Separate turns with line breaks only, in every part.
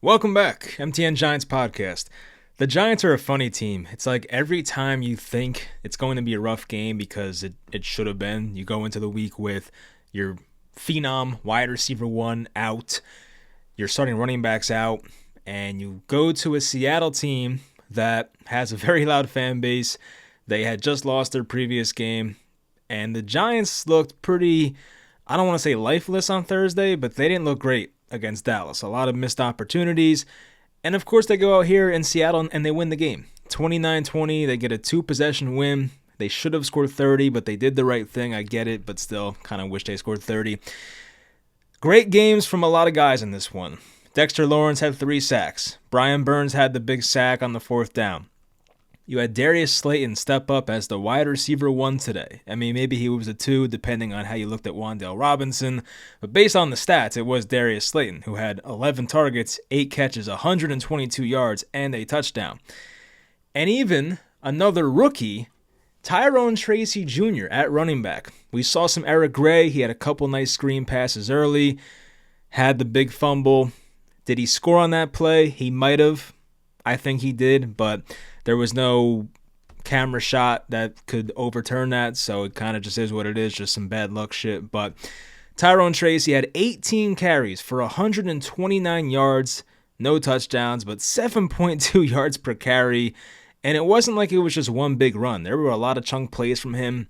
Welcome back, MTN Giants podcast. The Giants are a funny team. It's like every time you think it's going to be a rough game because it should have been, you go into the week with your phenom wide receiver one out, you're starting running backs out, and you go to a Seattle team that has a very loud fan base. They had just lost their previous game, and the Giants looked pretty, I don't want to say lifeless on Thursday, but they didn't look great against Dallas. A lot of missed opportunities. And of course, they go out here in Seattle and they win the game. 29-20, they get a two-possession win. They should have scored 30, but they did the right thing. I get it, but still kind of wish they scored 30. Great games from a lot of guys in this one. Dexter Lawrence had 3 sacks. Brian Burns had the big sack on the 4th down. You had Darius Slayton step up as the wide receiver 1 today. I mean, maybe he was a 2, depending on how you looked at Wan'Dale Robinson. But based on the stats, it was Darius Slayton, who had 11 targets, 8 catches, 122 yards, and a touchdown. And even another rookie, Tyrone Tracy Jr. at running back. We saw some Eric Gray. He had a couple nice screen passes early, had the big fumble. Did he score on that play? He might have. I think he did, but there was no camera shot that could overturn that, so it kind of just is what it is, just some bad luck shit. But Tyrone Tracy had 18 carries for 129 yards, no touchdowns, but 7.2 yards per carry. And it wasn't like it was just one big run. There were a lot of chunk plays from him.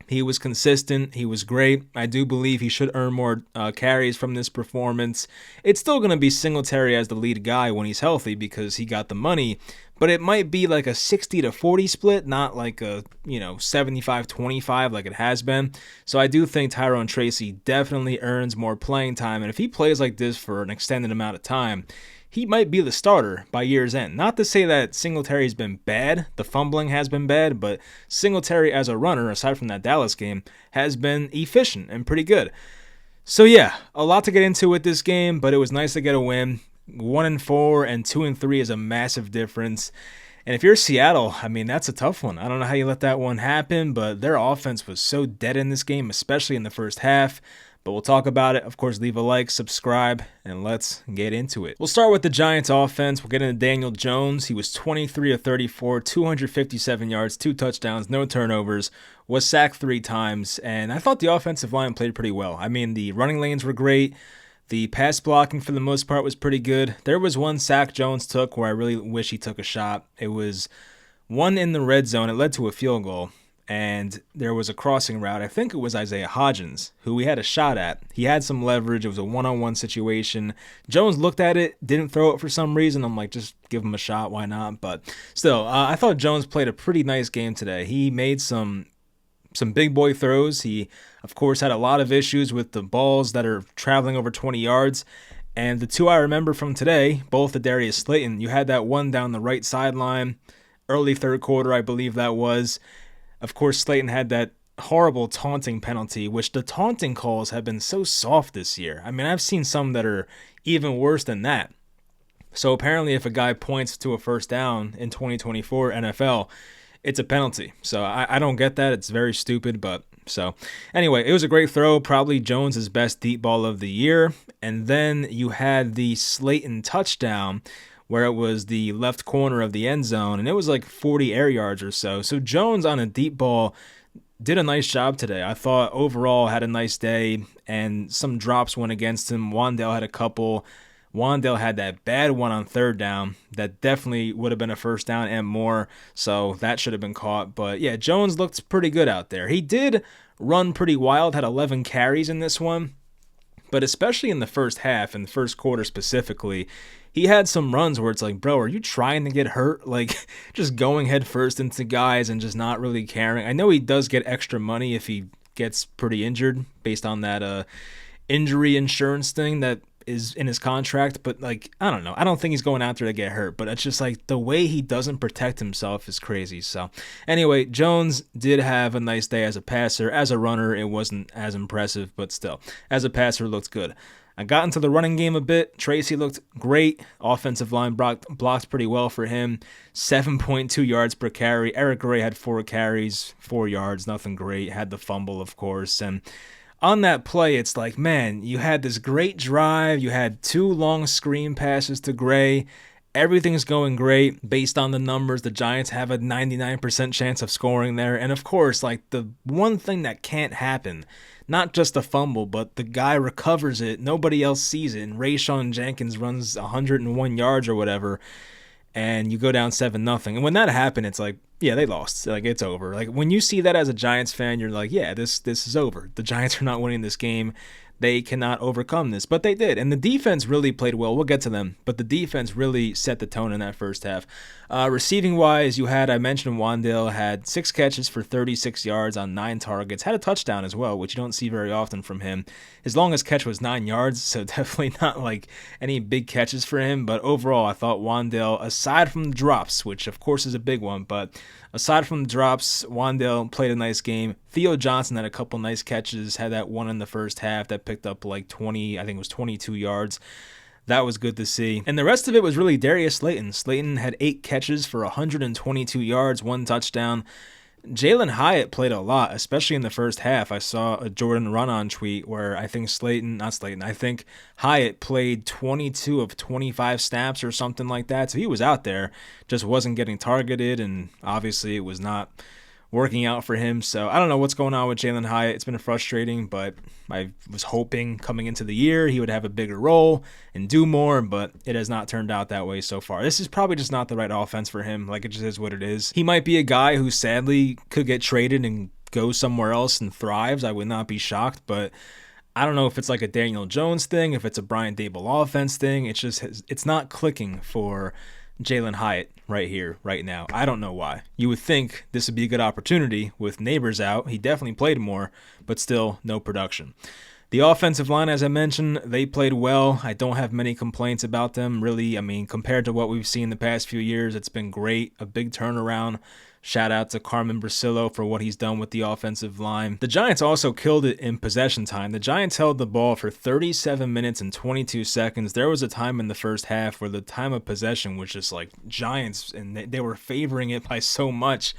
He was consistent. He was great. I do believe he should earn more carries from this performance. It's still going to be Singletary as the lead guy when he's healthy because he got the money, but it might be like a 60-40 split, not like a 75-25 like it has been. So I do think Tyrone Tracy definitely earns more playing time, and if he plays like this for an extended amount of time, he might be the starter by year's end. Not to say that Singletary's been bad. The fumbling has been bad, but Singletary as a runner, aside from that Dallas game, has been efficient and pretty good. So yeah, a lot to get into with this game, but it was nice to get a win. 1-4 and 2-3 is a massive difference. And if you're Seattle, I mean, that's a tough one. I don't know how you let that one happen, but their offense was so dead in this game, especially in the first half. But we'll talk about it. Of course, leave a like, subscribe, and let's get into it. We'll start with the Giants offense. We'll get into Daniel Jones. He was 23 of 34, 257 yards, 2 touchdowns, no turnovers, was sacked 3 times, and I thought the offensive line played pretty well. I mean, the running lanes were great. The pass blocking, for the most part, was pretty good. There was one sack Jones took where I really wish he took a shot. It was one in the red zone. It led to a field goal. And there was a crossing route. I think it was Isaiah Hodgins, who we had a shot at. He had some leverage. It was a one-on-one situation. Jones looked at it, didn't throw it for some reason. I'm like, just give him a shot. Why not? But still, I thought Jones played a pretty nice game today. He made some big boy throws. He, of course, had a lot of issues with the balls that are traveling over 20 yards. And the 2 I remember from today, both the Darius Slayton, you had that one down the right sideline, early third quarter, I believe that was. Of course, Slayton had that horrible taunting penalty, which the taunting calls have been so soft this year. I mean, I've seen some that are even worse than that. So apparently if a guy points to a first down in 2024 NFL, it's a penalty. So I don't get that. It's very stupid, but so anyway, it was a great throw, probably Jones' best deep ball of the year. And then you had the Slayton touchdown, where it was the left corner of the end zone, and it was like 40 air yards or so. So Jones on a deep ball did a nice job today. I thought overall had a nice day, and some drops went against him. Wan'Dale had a couple. Wan'Dale had that bad one on 3rd down that definitely would have been a first down and more, so that should have been caught. But yeah, Jones looked pretty good out there. He did run pretty wild, had 11 carries in this one, but especially in the first half, in the first quarter specifically, he had some runs where it's like, bro, are you trying to get hurt? Like, just going head first into guys and just not really caring. I know he does get extra money if he gets pretty injured based on that injury insurance thing that is in his contract, but like, I don't know. I don't think he's going out there to get hurt, but it's just like the way he doesn't protect himself is crazy. So anyway, Jones did have a nice day as a passer. As a runner, it wasn't as impressive, but still, as a passer, looked good. I got into the running game a bit. Tracy looked great. Offensive line blocked pretty well for him. 7.2 yards per carry. Eric Gray had 4 carries, 4 yards, nothing great. Had the fumble, of course. And on that play, it's like, man, you had this great drive. You had 2 long screen passes to Gray. Everything's going great based on the numbers. The Giants have a 99% chance of scoring there. And of course, like the one thing that can't happen, not just a fumble, but the guy recovers it. Nobody else sees it. And Rayshon Jenkins runs 101 yards or whatever. And you go down 7-0. And when that happened, it's like, yeah, they lost. Like, it's over. Like, when you see that as a Giants fan, you're like, yeah, this is over. The Giants are not winning this game. They cannot overcome this, but they did. And the defense really played well. We'll get to them, but the defense really set the tone in that first half. Receiving-wise, I mentioned Wan'Dale had 6 catches for 36 yards on 9 targets. Had a touchdown as well, which you don't see very often from him. His longest catch was 9 yards, so definitely not like any big catches for him. But overall, I thought Wan'Dale, aside from the drops, which of course is a big one, but aside from the drops, Wan'Dale played a nice game. Theo Johnson had a couple nice catches, had that one in the first half that picked up like 20, I think it was 22 yards. That was good to see. And the rest of it was really Darius Slayton. Slayton had 8 catches for 122 yards, 1 touchdown. Jalen Hyatt played a lot, especially in the first half. I saw a Jordan Run-On tweet where I think I think Hyatt played 22 of 25 snaps or something like that. So he was out there, just wasn't getting targeted, and obviously it was not working out for him. So I don't know what's going on with Jalen Hyatt. It's been frustrating, but I was hoping coming into the year he would have a bigger role and do more, but it has not turned out that way so far. This is probably just not the right offense for him. Like, it just is what it is. He might be a guy who sadly could get traded and go somewhere else and thrives. I would not be shocked, but I don't know if it's like a Daniel Jones thing, if it's a Brian Daboll offense thing. It's not clicking for Jalen Hyatt right here, right now. I don't know why. You would think this would be a good opportunity with Neighbors out. He definitely played more, but still no production. The offensive line, as I mentioned, they played well. I don't have many complaints about them, really. I mean, compared to what we've seen the past few years, it's been great. A big turnaround. Shout out to Carmen Brasillo for what he's done with the offensive line. The Giants also killed it in possession time. The Giants held the ball for 37 minutes and 22 seconds. There was a time in the first half where the time of possession was just like Giants, and they were favoring it by so much.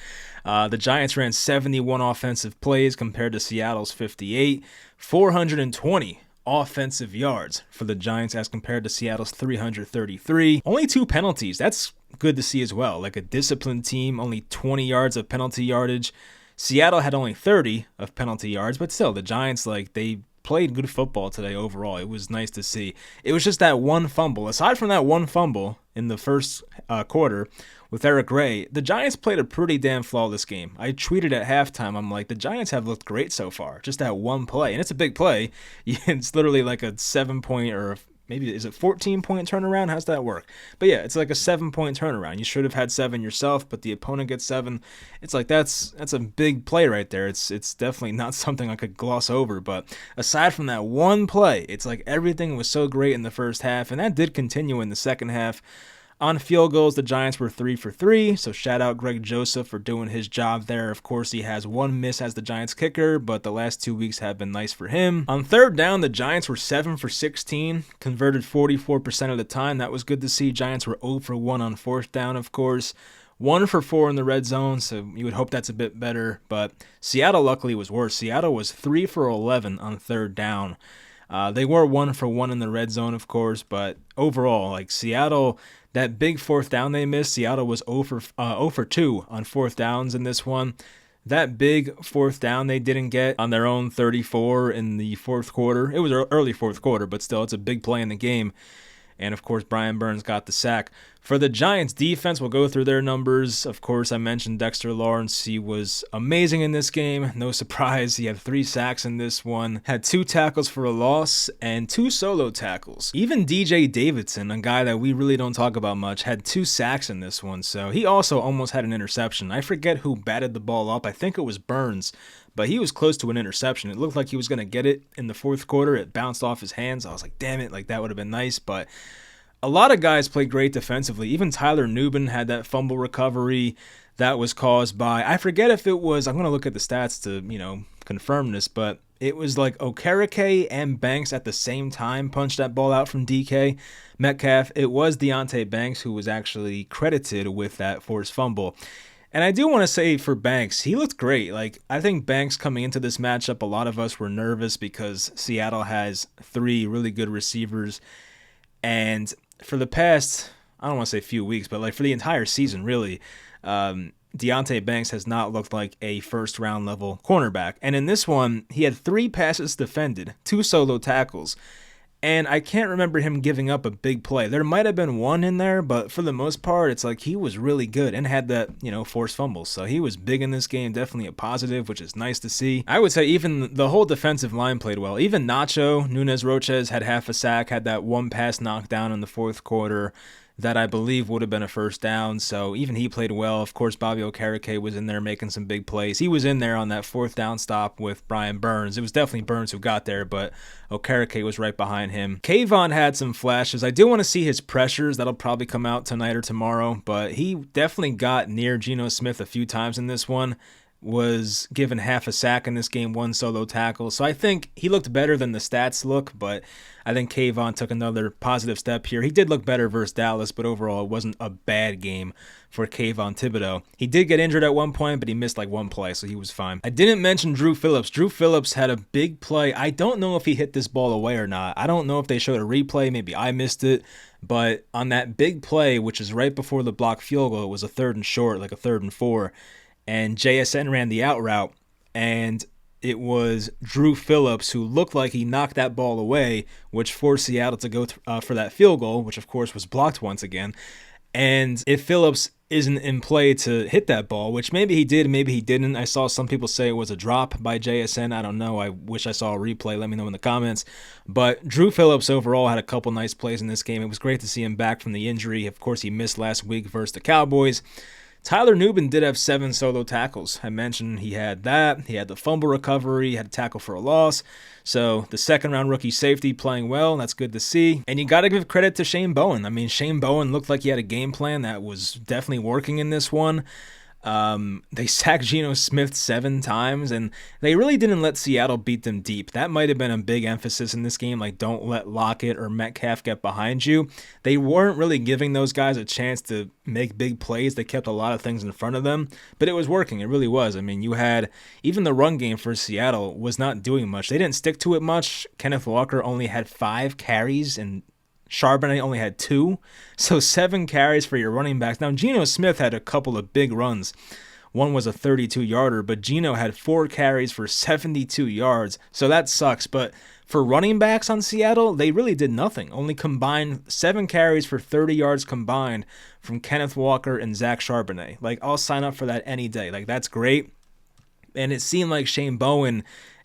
The Giants ran 71 offensive plays compared to Seattle's 58, 420 offensive yards for the Giants as compared to Seattle's 333. Only 2 penalties. That's good to see as well. Like a disciplined team, only 20 yards of penalty yardage. Seattle had only 30 of penalty yards, but still, the Giants, like, they played good football today overall. It was nice to see. It was just that one fumble. Aside from that one fumble in the first quarter with Eric Gray, the Giants played a pretty damn flawless game. I tweeted at halftime, I'm like, the Giants have looked great so far. Just that one play. And it's a big play. It's literally like a 7-point or maybe is it 14-point turnaround? How's that work? But yeah, it's like a 7-point turnaround. You should have had 7 yourself, but the opponent gets 7. It's like that's a big play right there. It's definitely not something I could gloss over. But aside from that one play, it's like everything was so great in the first half, and that did continue in the second half. On field goals, the Giants were 3 for 3, so shout out Greg Joseph for doing his job there. Of course, he has 1 miss as the Giants kicker, but the last 2 weeks have been nice for him. On third down, the Giants were 7 for 16, converted 44% of the time. That was good to see. Giants were 0 for 1 on fourth down, of course. 1 for 4 in the red zone, so you would hope that's a bit better, but Seattle luckily was worse. Seattle was 3 for 11 on third down. They were 1 for 1 in the red zone, of course, but overall, like Seattle, that big fourth down they missed, Seattle was 0 for 2 on fourth downs in this one. That big fourth down they didn't get on their own 34 in the fourth quarter. It was early fourth quarter, but still, it's a big play in the game. And, of course, Brian Burns got the sack. For the Giants defense, we'll go through their numbers. Of course, I mentioned Dexter Lawrence. He was amazing in this game. No surprise. He had 3 sacks in this one. Had 2 tackles for a loss and 2 solo tackles. Even DJ Davidson, a guy that we really don't talk about much, had 2 sacks in this one. So he also almost had an interception. I forget who batted the ball up. I think it was Burns. But he was close to an interception. It looked like he was going to get it in the fourth quarter. It bounced off his hands. I was like, damn it, like that would have been nice. But a lot of guys played great defensively. Even Tyler Nubin had that fumble recovery that was caused by, I forget if it was, I'm going to look at the stats to, confirm this, but it was like Okereke and Banks at the same time punched that ball out from DK Metcalf. It was Deontay Banks who was actually credited with that forced fumble. And I do want to say for Banks, he looked great. Like, I think Banks coming into this matchup, a lot of us were nervous because Seattle has three really good receivers. And for the past, I don't want to say few weeks, but like for the entire season, really, Deonte Banks has not looked like a first round level cornerback. And in this one, he had 3 passes defended, 2 solo tackles. And I can't remember him giving up a big play. There might have been one in there, but for the most part, it's like he was really good and had that, forced fumbles. So he was big in this game, definitely a positive, which is nice to see. I would say even the whole defensive line played well. Even Nacho, Nunez Roches had half a sack, had that one pass knocked down in the fourth quarter that I believe would have been a first down. So even he played well. Of course, Bobby Okereke was in there making some big plays. He was in there on that fourth down stop with Brian Burns. It was definitely Burns who got there, but Okereke was right behind him. Kayvon had some flashes. I do want to see his pressures. That'll probably come out tonight or tomorrow, but he definitely got near Geno Smith a few times in this one. Was given half a sack in this game, 1 solo tackle. So I think he looked better than the stats look, but I think Kayvon took another positive step here. He did look better versus Dallas, but overall it wasn't a bad game for Kayvon Thibodeau. He did get injured at one point, but he missed like one play, so he was fine. I didn't mention Drew Phillips. Drew Phillips had a big play. I don't know if he hit this ball away or not. I don't know if they showed a replay. Maybe I missed it. But on that big play, which is right before the blocked field goal, it was a 3rd and short, like a 3rd and 4. And JSN ran the out route, and it was Drew Phillips who looked like he knocked that ball away, which forced Seattle to go for that field goal, which of course was blocked once again. And if Phillips isn't in play to hit that ball, which maybe he did, maybe he didn't. I saw some people say it was a drop by JSN. I don't know. I wish I saw a replay. Let me know in the comments. But Drew Phillips overall had a couple nice plays in this game. It was great to see him back from the injury. Of course, he missed last week versus the Cowboys. Tyler Nubin did have 7 solo tackles. I mentioned he had that. He had the fumble recovery, he had a tackle for a loss. So the second-round rookie safety playing well. That's good to see. And you got to give credit to Shane Bowen. I mean, Shane Bowen looked like he had a game plan that was definitely working in this one. They sacked Geno Smith 7 times, and they really didn't let Seattle beat them deep. That might have been a big emphasis in this game, like don't let Lockett or Metcalf get behind you. They weren't really giving those guys a chance to make big plays. They kept a lot of things in front of them, but it was working. It really was. I mean, you had even the run game for Seattle was not doing much. They didn't stick to it much. Kenneth Walker only had 5 carries, and Charbonnet only had 2, so 7 carries for your running backs. Now, Geno Smith had a couple of big runs. One was a 32-yarder, but Geno had 4 carries for 72 yards, so that sucks. But for running backs on Seattle, they really did nothing. Only combined 7 carries for 30 yards combined from Kenneth Walker and Zach Charbonnet. Like, I'll sign up for that any day. Like, that's great. And it seemed like Shane Bowen,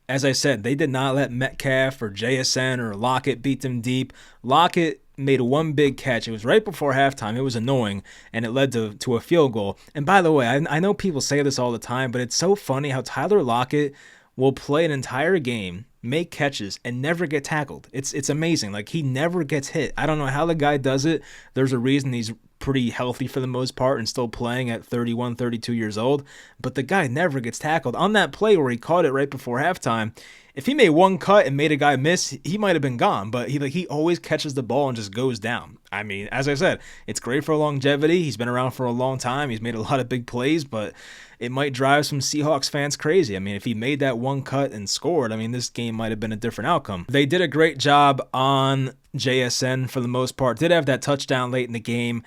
as I said, they did not let Metcalf or JSN or Lockett beat them deep. Lockett made 1 big catch. It was right before halftime. It was annoying, and it led to a field goal. And by the way, I know people say this all the time, but it's so funny how Tyler Lockett will play an entire game, make catches, and never get tackled. It's amazing. Like, he never gets hit. I don't know how the guy does it. There's a reason he's pretty healthy for the most part and still playing at 31, 32 years old, but the guy never gets tackled. On that play where he caught it right before halftime, if he made 1 cut and made a guy miss, he might have been gone, but he always catches the ball and just goes down. I mean, as I said, it's great for longevity. He's been around for a long time. He's made a lot of big plays, but it might drive some Seahawks fans crazy. I mean, if he made that 1 cut and scored, I mean, this game might have been a different outcome. They did a great job on JSN for the most part. Did have that touchdown late in the game.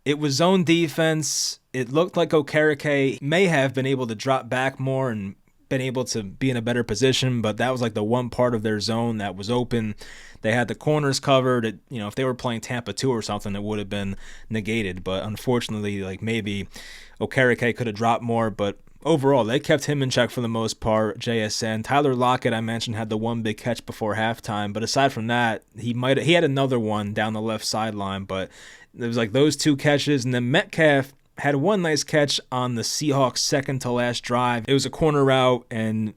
It was zone defense. It looked like Okereke may have been able to drop back more and been able to be in a better position, but that was like the one part of their zone that was open. They had the corners covered. If they were playing Tampa 2 or something, it would have been negated. But unfortunately, like maybe Okereke could have dropped more, but overall, they kept him in check for the most part. JSN, Tyler Lockett, I mentioned, had the 1 big catch before halftime, but aside from that, he had another one down the left sideline, but it was like those 2 catches, and then Metcalf had 1 nice catch on the Seahawks' second to last drive. It was a corner route, and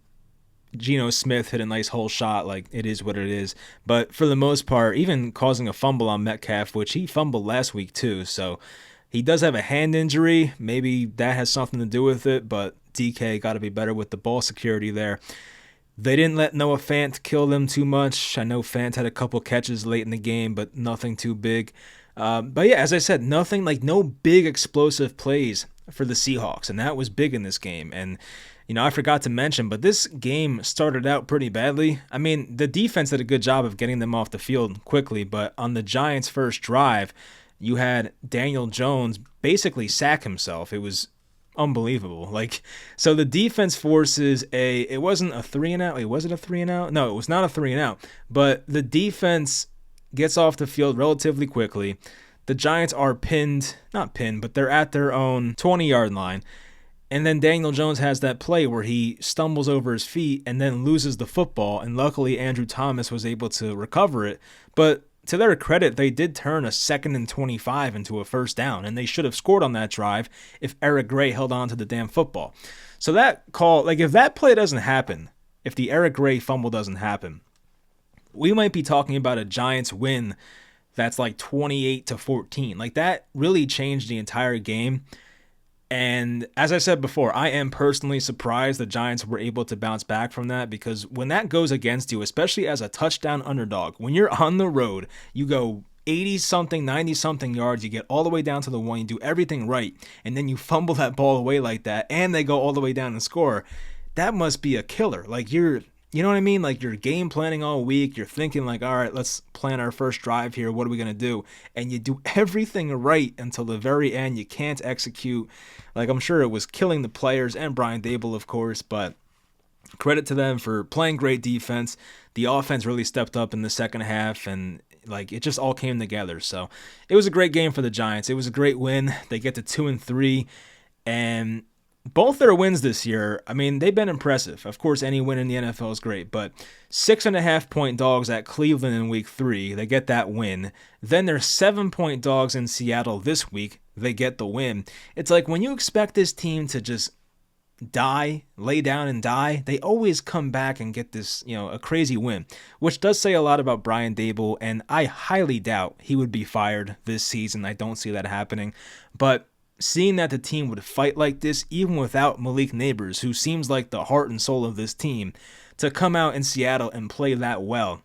Geno Smith hit a nice hole shot. Like, it is what it is. But for the most part, even causing a fumble on Metcalf, which he fumbled last week too, so he does have a hand injury. Maybe that has something to do with it, but DK got to be better with the ball security there. They didn't let Noah Fant kill them too much. I know Fant had a couple catches late in the game, but nothing too big. But yeah, as I said, nothing, like no big explosive plays for the Seahawks, and that was big in this game. And I forgot to mention, but this game started out pretty badly. I mean, the defense did a good job of getting them off the field quickly, but on the Giants' first drive, you had Daniel Jones basically sack himself. It was unbelievable. So the defense forces it wasn't a 3-and-out. Wait, was it a 3-and-out? No, it was not a 3-and-out. But the defense gets off the field relatively quickly. The Giants are not pinned, but they're at their own 20-yard line. And then Daniel Jones has that play where he stumbles over his feet and then loses the football. And luckily, Andrew Thomas was able to recover it. But to their credit, they did turn a 2nd and 25 into a first down, and they should have scored on that drive if Eric Gray held on to the damn football. So that call, if that play doesn't happen, if the Eric Gray fumble doesn't happen, we might be talking about a Giants win that's 28-14. That really changed the entire game. And as I said before, I am personally surprised the Giants were able to bounce back from that, because when that goes against you, especially as a touchdown underdog, when you're on the road, you go 80-something, 90-something yards, you get all the way down to the 1, you do everything right, and then you fumble that ball away like that, and they go all the way down and score. That must be a killer. You know what I mean? You're game planning all week. You're thinking all right, let's plan our first drive here. What are we going to do? And you do everything right until the very end. You can't execute. I'm sure it was killing the players and Brian Daboll, of course, but credit to them for playing great defense. The offense really stepped up in the second half, and it just all came together. So it was a great game for the Giants. It was a great win. They get to 2-3, and both their wins this year, I mean, they've been impressive. Of course, any win in the NFL is great, but 6.5-point dogs at Cleveland in week 3, they get that win. Then they're 7-point dogs in Seattle this week, they get the win. It's when you expect this team to just lay down and die, they always come back and get this, a crazy win, which does say a lot about Brian Daboll, and I highly doubt he would be fired this season. I don't see that happening, but seeing that the team would fight like this, even without Malik Neighbors, who seems like the heart and soul of this team, to come out in Seattle and play that well,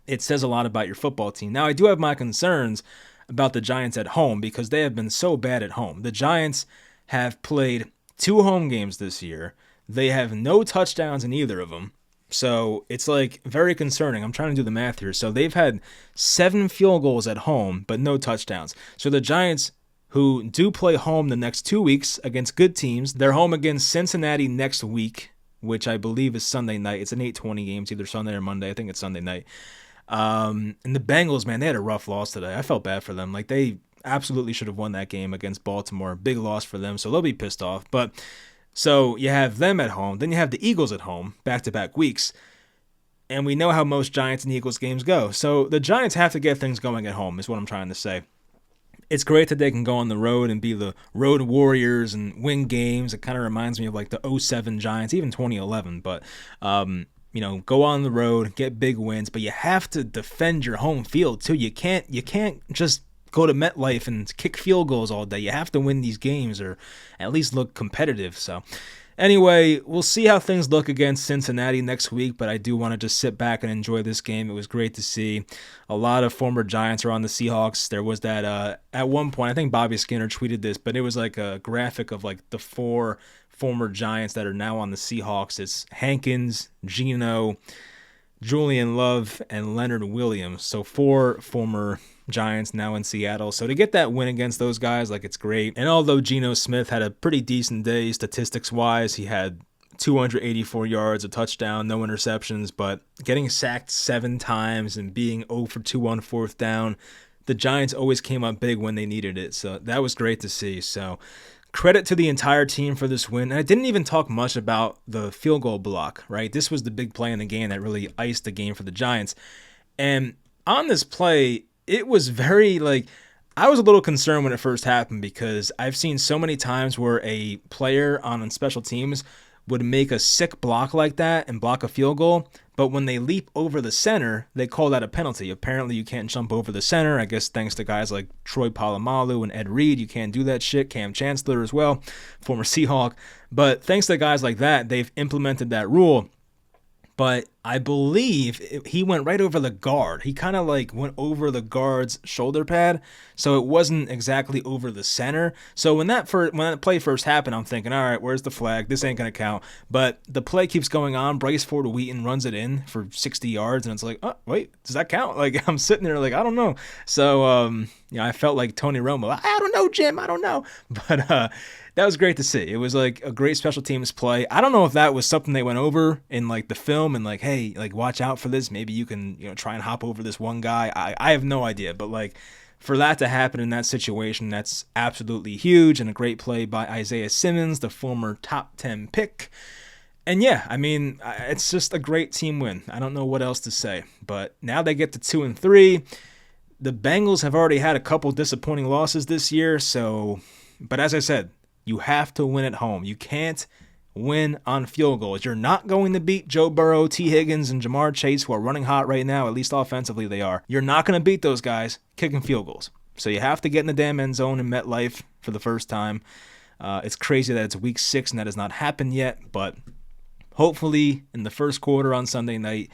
it says a lot about your football team. Now, I do have my concerns about the Giants at home, because they have been so bad at home. The Giants have played 2 home games this year. They have no touchdowns in either of them. So it's very concerning. I'm trying to do the math here. So they've had 7 field goals at home, but no touchdowns. So the Giants, who do play home the next 2 weeks against good teams. They're home against Cincinnati next week, which I believe is Sunday night. It's an 8:20 game. It's either Sunday or Monday. I think it's Sunday night. And the Bengals, man, they had a rough loss today. I felt bad for them. They absolutely should have won that game against Baltimore. Big loss for them, so they'll be pissed off. But so you have them at home. Then you have the Eagles at home, back-to-back weeks. And we know how most Giants and Eagles games go. So the Giants have to get things going at home, is what I'm trying to say. It's great that they can go on the road and be the road warriors and win games. It kind of reminds me of the 2007 Giants, even 2011. But, go on the road, get big wins. But you have to defend your home field, too. You can't just go to MetLife and kick field goals all day. You have to win these games, or at least look competitive. So anyway, we'll see how things look against Cincinnati next week, but I do want to just sit back and enjoy this game. It was great to see. A lot of former Giants are on the Seahawks. There was that, at one point, I think Bobby Skinner tweeted this, but it was a graphic of the 4 former Giants that are now on the Seahawks. It's Hankins, Geno, Julian Love, and Leonard Williams. So 4 former Giants now in Seattle. So to get that win against those guys, it's great. And although Geno Smith had a pretty decent day statistics-wise, he had 284 yards, a touchdown, no interceptions, but getting sacked 7 times and being 0 for 2 on 4th down, the Giants always came up big when they needed it. So that was great to see. So credit to the entire team for this win. And I didn't even talk much about the field goal block, right? This was the big play in the game that really iced the game for the Giants. And on this play, it was very, I was a little concerned when it first happened, because I've seen so many times where a player on special teams would make a sick block like that and block a field goal, but when they leap over the center, they call that a penalty. Apparently, you can't jump over the center. I guess thanks to guys like Troy Polamalu and Ed Reed, you can't do that shit. Cam Chancellor as well, former Seahawk. But thanks to guys like that, they've implemented that rule. But I believe he went right over the guard. He kind of like went over the guard's shoulder pad, so it wasn't exactly over the center. So when that play first happened, I'm thinking, all right, where's the flag? This ain't gonna count. But the play keeps going on. Bryce Ford Wheaton runs it in for 60 yards, and it's like, oh wait, does that count? Like I'm sitting there like I don't know. So I felt like Tony Romo. I don't know, Jim. I don't know, but that was great to see. It was like a great special teams play. I don't know if that was something they went over in like the film and like, hey, like watch out for this. Maybe you can, try and hop over this one guy. I have no idea, but like for that to happen in that situation, that's absolutely huge and a great play by Isaiah Simmons, the former top 10 pick. And yeah, I mean, it's just a great team win. I don't know what else to say, but now they get to 2-3. The Bengals have already had a couple disappointing losses this year, but as I said, you have to win at home. You can't win on field goals. You're not going to beat Joe Burrow, T. Higgins, and Jamar Chase, who are running hot right now, at least offensively they are. You're not going to beat those guys kicking field goals. So you have to get in the damn end zone in MetLife for the first time. It's crazy that it's week 6 and that has not happened yet, but hopefully in the first quarter on Sunday night,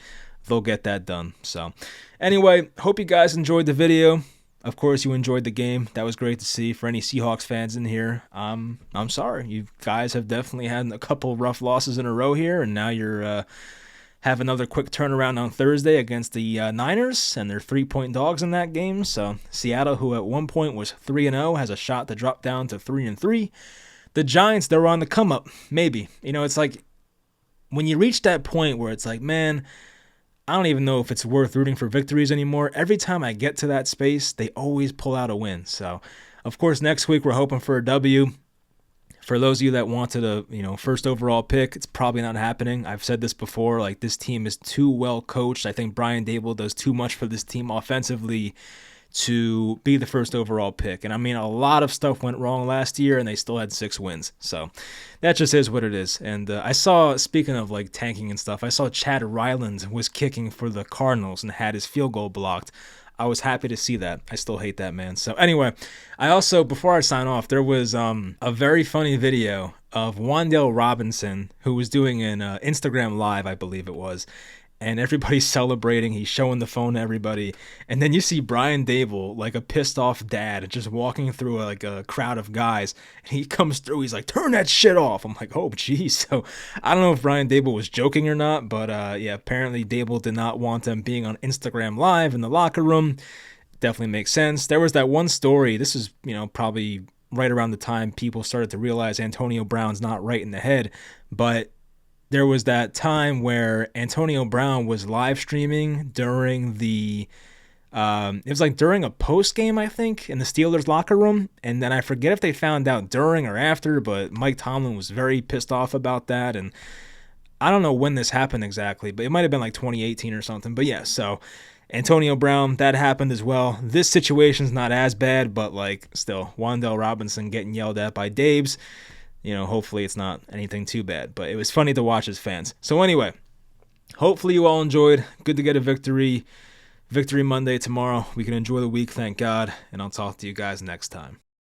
they'll get that done. So anyway, hope you guys enjoyed the video. Of course, you enjoyed the game. That was great to see. For any Seahawks fans in here, I'm sorry. You guys have definitely had a couple rough losses in a row here, and now you're have another quick turnaround on Thursday against the Niners, and they're 3-point dogs in that game. So Seattle, who at one point was 3-0, has a shot to drop down to 3-3. The Giants, they're on the come up. Maybe. It's like when you reach that point where it's like, man, I don't even know if it's worth rooting for victories anymore. Every time I get to that space, they always pull out a win. So, of course, next week we're hoping for a W. For those of you that wanted a first overall pick, it's probably not happening. I've said this before, like this team is too well coached. I think Brian Dable does too much for this team offensively to be the first overall pick. And I mean, a lot of stuff went wrong last year and they still had 6 wins. So that just is what it is. And I saw, speaking of like tanking and stuff, I saw Chad Ryland was kicking for the Cardinals and had his field goal blocked. I was happy to see that. I still hate that man. So anyway, I also, before I sign off, there was a very funny video of Wan'Dale Robinson, who was doing an Instagram Live, I believe it was, and everybody's celebrating. He's showing the phone to everybody. And then you see Brian Dable, like a pissed off dad, just walking through a crowd of guys. And he comes through. He's like, turn that shit off. I'm like, oh, geez. So I don't know if Brian Dable was joking or not. But yeah, apparently Dable did not want them being on Instagram Live in the locker room. Definitely makes sense. There was that one story. This is, probably right around the time people started to realize Antonio Brown's not right in the head. But there was that time where Antonio Brown was live streaming during it was like during a post game, I think, in the Steelers locker room. And then I forget if they found out during or after, but Mike Tomlin was very pissed off about that. And I don't know when this happened exactly, but it might have been like 2018 or something. But yeah, so Antonio Brown, that happened as well. This situation's not as bad, but like still, Wan'Dale Robinson getting yelled at by Dabes. Hopefully it's not anything too bad, but it was funny to watch as fans. So anyway, hopefully you all enjoyed. Good to get a victory. Victory Monday tomorrow. We can enjoy the week, thank God, and I'll talk to you guys next time.